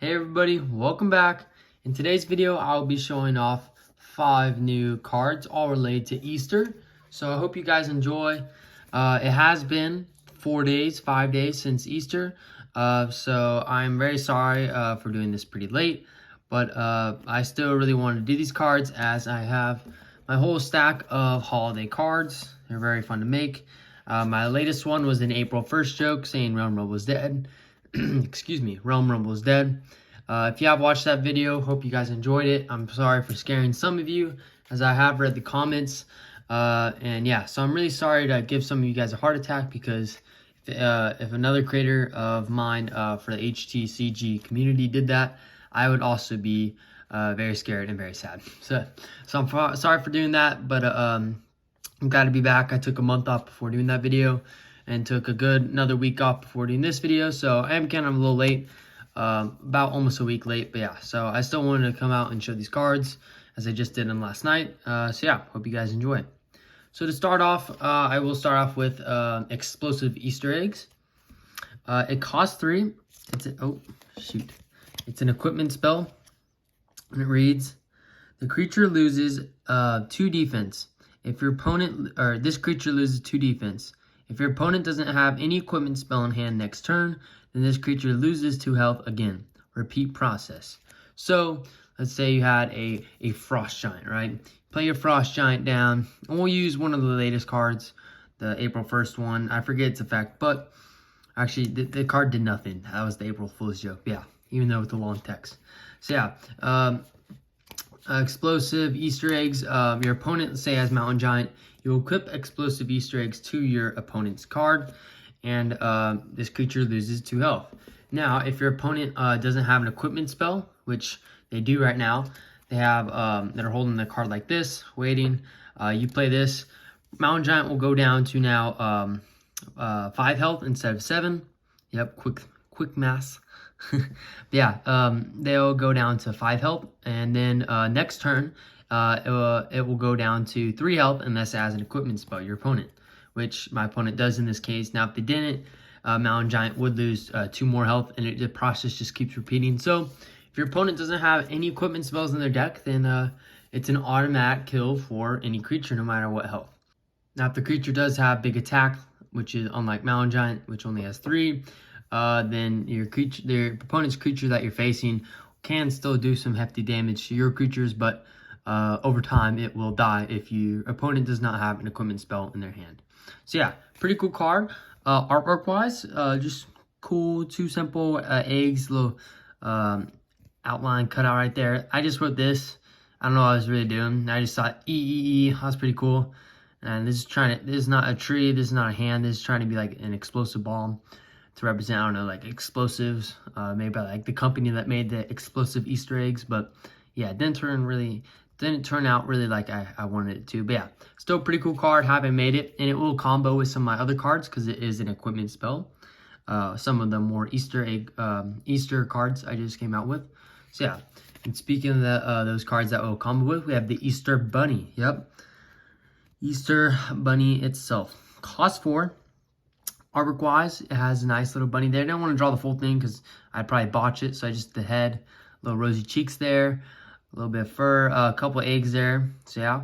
Hey everybody, welcome back. In today's video, I'll be showing off 5 new cards, all related to Easter. So I hope you guys enjoy. It has been 5 days since Easter. So I'm very sorry for doing this pretty late. But I still really wanted to do these cards as I have my whole stack of holiday cards. They're very fun to make. My latest one was an April 1st joke saying Realm Rumble's dead. Excuse me, Realm Rumble's dead. If you have watched that video, hope you guys enjoyed it. I'm sorry for scaring some of you, as I have read the comments. And yeah, so I'm really sorry to give some of you guys a heart attack, because if another creator of mine for the HTCG community did that, I would also be very scared and very sad. So I'm sorry for doing that, but I'm glad to be back. I took a month off before doing that video and took another week off before doing this video, so I am kind of a little late, about almost a week late, but yeah, so I still wanted to come out and show these cards as I just did them last night. So yeah, hope you guys enjoy. So to start off, I will start off with explosive Easter eggs. It costs 3. It's an equipment spell, and it reads, the creature loses 2 defense. If your opponent, or this creature loses 2 defense. If your opponent doesn't have any equipment spell in hand next turn, then this creature loses 2 health again. Repeat process. So, let's say you had a Frost Giant, right? Play your Frost Giant down, and we'll use one of the latest cards, the April 1st one. I forget its effect, but actually, the card did nothing. That was the April Fool's joke, yeah, even though with the long text. So yeah, explosive Easter eggs. Your opponent, say, has Mountain Giant. You equip explosive Easter eggs to your opponent's card, and this creature loses 2 health. Now, if your opponent doesn't have an equipment spell, which they do right now, they have that are holding the card like this, waiting. You play this. Mountain Giant will go down to now 5 health instead of 7. Yep, quick math. Yeah, they'll go down to 5 health, and then next turn, it will go down to 3 health unless it has an equipment spell, your opponent, which my opponent does in this case. Now, if they didn't, Mountain Giant would lose 2 more health, and the process just keeps repeating. So, if your opponent doesn't have any equipment spells in their deck, then it's an automatic kill for any creature, no matter what health. Now, if the creature does have big attack, which is unlike Mountain Giant, which only has 3, then your opponent's creature that you're facing can still do some hefty damage to your creatures, but over time it will die if your opponent does not have an equipment spell in their hand. So yeah, pretty cool card. Artwork wise, just cool, 2 simple eggs, little outline cut out right there. I just wrote this. I don't know what I was really doing. I just thought that's pretty cool. And this is not a tree, this is not a hand, this is trying to be like an explosive bomb to represent, I don't know, like explosives, made by like the company that made the explosive Easter eggs. But yeah, it didn't turn out really like I wanted it to. But yeah, still a pretty cool card. Haven't made it, and it will combo with some of my other cards because it is an equipment spell. Some of the more Easter cards I just came out with. So yeah, and speaking of those cards that will combo with, we have the Easter Bunny. Yep, Easter Bunny itself costs 4. Artwork wise, it has a nice little bunny there. I don't want to draw the full thing because I'd probably botch it, so I just the head, little rosy cheeks there, a little bit of fur, a couple of eggs there. So yeah,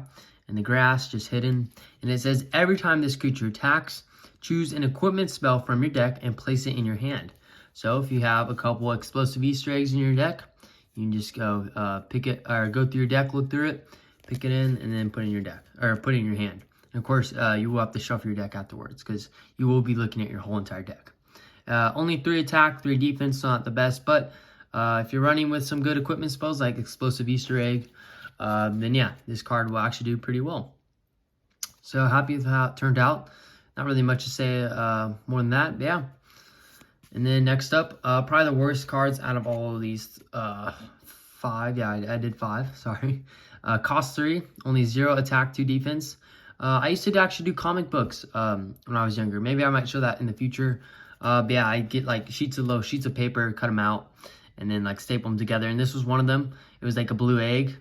and the grass just hidden. And it says, every time this creature attacks, choose an equipment spell from your deck and place it in your hand. So if you have a couple explosive Easter eggs in your deck, you can just go pick it, or go through your deck, look through it, pick it in, and then put it in your deck, or put it in your hand. And of course, you will have to shuffle your deck afterwards because you will be looking at your whole entire deck. Only 3 attack, 3 defense, so not the best, but if you're running with some good equipment spells like explosive Easter egg, then yeah, this card will actually do pretty well. So happy with how it turned out. Not really much to say more than that, but yeah. And then next up, probably the worst cards out of all of these 5. Yeah, I did 5, sorry. Cost 3, only 0 attack, 2 defense. I used to actually do comic books when I was younger. Maybe I might show that in the future. But yeah, I get like sheets of paper, cut them out, and then like staple them together. And this was one of them. It was like a blue egg.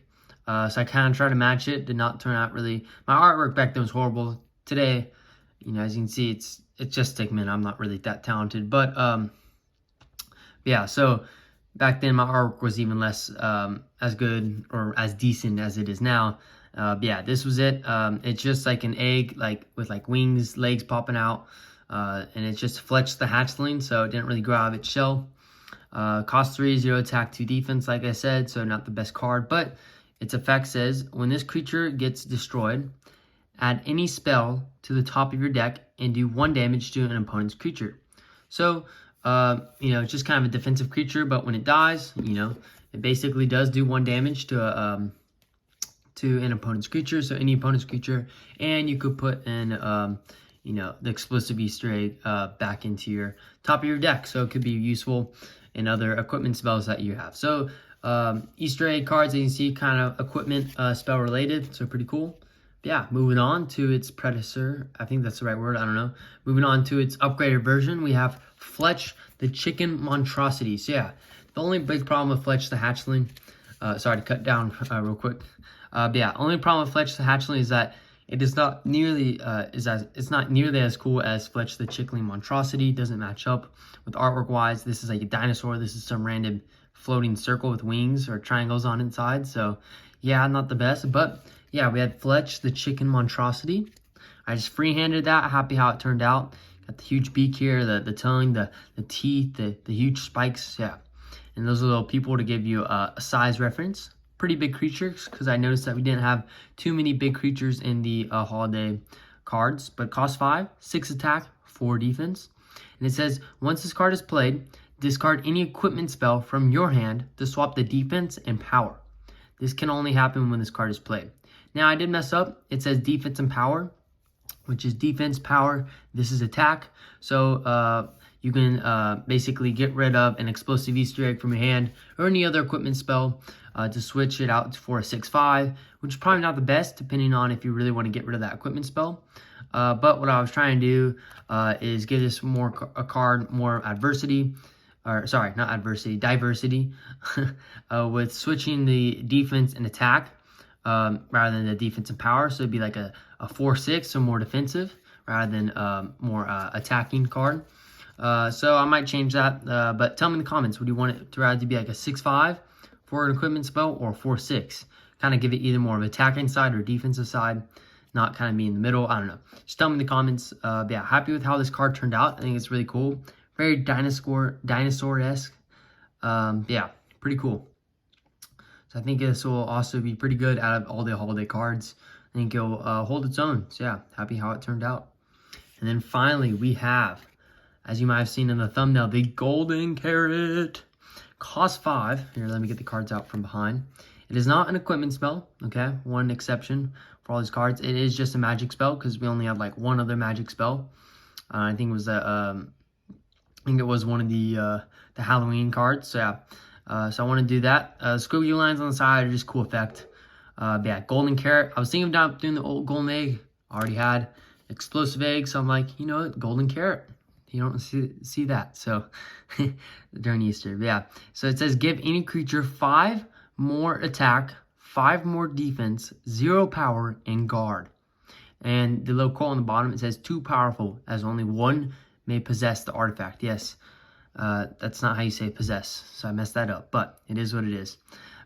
So I kind of tried to match it. Did not turn out really. My artwork back then was horrible. Today, you know, as you can see, it's just stickman. I'm not really that talented. But yeah, so Back then, my artwork was even less as good or as decent as it is now. But yeah, this was it. It's just like an egg, like with like wings, legs popping out, and it just fletched the hatchling, so it didn't really grow out of its shell. Cost 3, 0 attack, 2 defense, like I said, so not the best card. But its effect says, when this creature gets destroyed, add any spell to the top of your deck and do 1 damage to an opponent's creature. So, it's just kind of a defensive creature, but when it dies, it basically does do 1 damage to an opponent's creature, so any opponent's creature, and you could put in, the explosive Easter egg back into your top of your deck, so it could be useful in other equipment spells that you have. So, Easter egg cards, as you can see, kind of equipment spell related, so pretty cool. Yeah, moving on to its predecessor. I think that's the right word. I don't know. Moving on to its upgraded version, we have Fletch the Chicken Monstrosity. So yeah, the only big problem with Fletch the Hatchling, sorry to cut down real quick. But yeah, only problem with Fletch the Hatchling is that it is not nearly it's not nearly as cool as Fletch the Chicken Monstrosity. It doesn't match up with artwork wise. This is like a dinosaur. This is some random floating circle with wings or triangles on inside. So yeah, not the best, but yeah, we had Fletch the Chicken Monstrosity. I just freehanded that. Happy how it turned out. Got the huge beak here, the tongue, the teeth, the huge spikes. Yeah, and those are little people to give you a size reference. Pretty big creatures, because I noticed that we didn't have too many big creatures in the holiday cards. But cost 5, 6 attack, 4 defense. And it says, once this card is played, discard any equipment spell from your hand to swap the defense and power. This can only happen when this card is played. Now, I did mess up. It says defense and power, which is defense, power. This is attack. So you can basically get rid of an explosive Easter egg from your hand or any other equipment spell to switch it out for a 6/5, which is probably not the best, depending on if you really want to get rid of that equipment spell. But what I was trying to do is give this a card more adversity. Or sorry, not adversity, diversity, with switching the defense and attack rather than the defense and power. So it'd be like a 4/6, so more defensive rather than more attacking card. So I might change that, but tell me in the comments, would you want it to rather be like a 6/5 for an equipment spell or 4/6? Kind of give it either more of an attacking side or defensive side, not kind of be in the middle. I don't know. Just tell me in the comments. But yeah, happy with how this card turned out. I think it's really cool. Very dinosaur-esque. Yeah, pretty cool. So I think this will also be pretty good out of all the holiday cards. I think it'll hold its own. So yeah, happy how it turned out. And then finally, we have, as you might have seen in the thumbnail, the Golden Carrot. Cost 5. Here, let me get the cards out from behind. It is not an equipment spell, okay? One exception for all these cards. It is just a magic spell because we only have like one other magic spell. I think it was one of the Halloween cards. So yeah, so I want to do that. Squiggly lines on the side are just cool effect. But yeah, Golden Carrot. I was thinking about doing the old Golden Egg. I already had Explosive Egg, so I'm like, you know what, Golden Carrot. You don't see that, so during Easter. But yeah, so it says give any creature 5 more attack, 5 more defense, 0 power, and guard. And the little quote on the bottom, it says too powerful, as only one may possess the artifact. Yes, that's not how you say possess, so I messed that up, but it is what it is.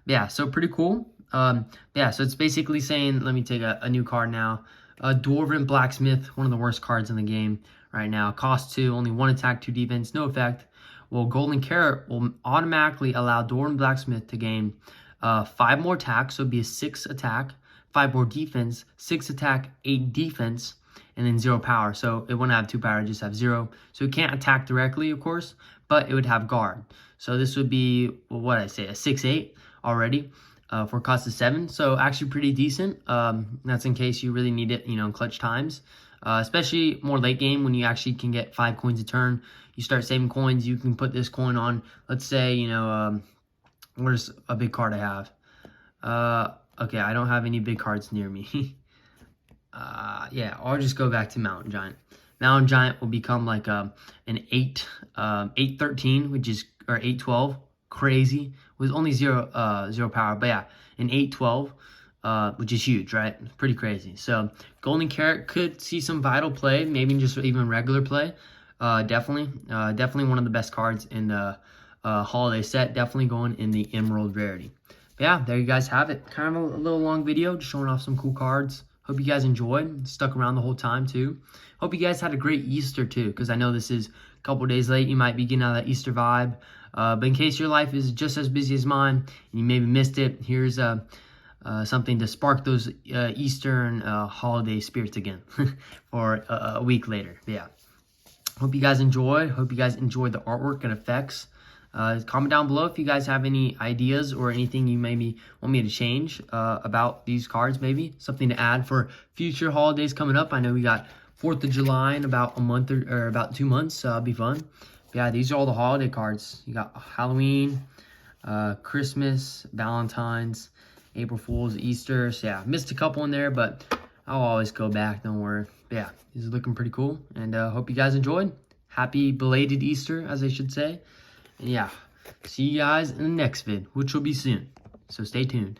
But yeah, so pretty cool. Yeah, so it's basically saying, let me take a new card now. Dwarven Blacksmith, one of the worst cards in the game right now. Cost 2, only 1 attack, 2 defense, no effect. Well, Golden Carrot will automatically allow Dwarven Blacksmith to gain 5 more attack, so it'd be a 6 attack, 5 more defense, 6 attack, 8 defense, and then 0 power. So it wouldn't have 2 power, it just have 0. So it can't attack directly, of course, but it would have guard. So this would be, well, what did I say, a 6/8 already. For a cost of 7, so actually pretty decent. That's in case you really need it, in clutch times, especially more late game when you actually can get 5 coins a turn. You start saving coins, you can put this coin on, let's say, where's a big card I have? Okay, I don't have any big cards near me. Yeah, I'll just go back to Mountain Giant. Mountain Giant will become like an 8/13, which is, or 8/12. Crazy, with only 0 power, but yeah, an 8/12, which is huge, right? Pretty crazy. So Golden Carrot could see some vital play, maybe just even regular play. Definitely one of the best cards in the holiday set. Definitely going in the Emerald rarity. But yeah, there you guys have it. Kind of a little long video, just showing off some cool cards. Hope you guys enjoyed. Stuck around the whole time too. Hope you guys had a great Easter too, because I know this is a couple days late. You might be getting out of that Easter vibe. But in case your life is just as busy as mine, and you maybe missed it, here's something to spark those Eastern holiday spirits again for a week later. But yeah, hope you guys enjoyed. Hope you guys enjoyed the artwork and effects. Comment down below if you guys have any ideas or anything you maybe want me to change about these cards, maybe something to add for future holidays coming up. I know we got 4th of July in about a month or about 2 months, so it'll be fun. But yeah, these are all the holiday cards. You got Halloween, Christmas, Valentine's, April Fool's, Easter. So yeah, missed a couple in there, but I'll always go back, don't worry. But yeah, these are looking pretty cool, and hope you guys enjoyed. Happy belated Easter, as I should say. And yeah, see you guys in the next vid, which will be soon. So stay tuned.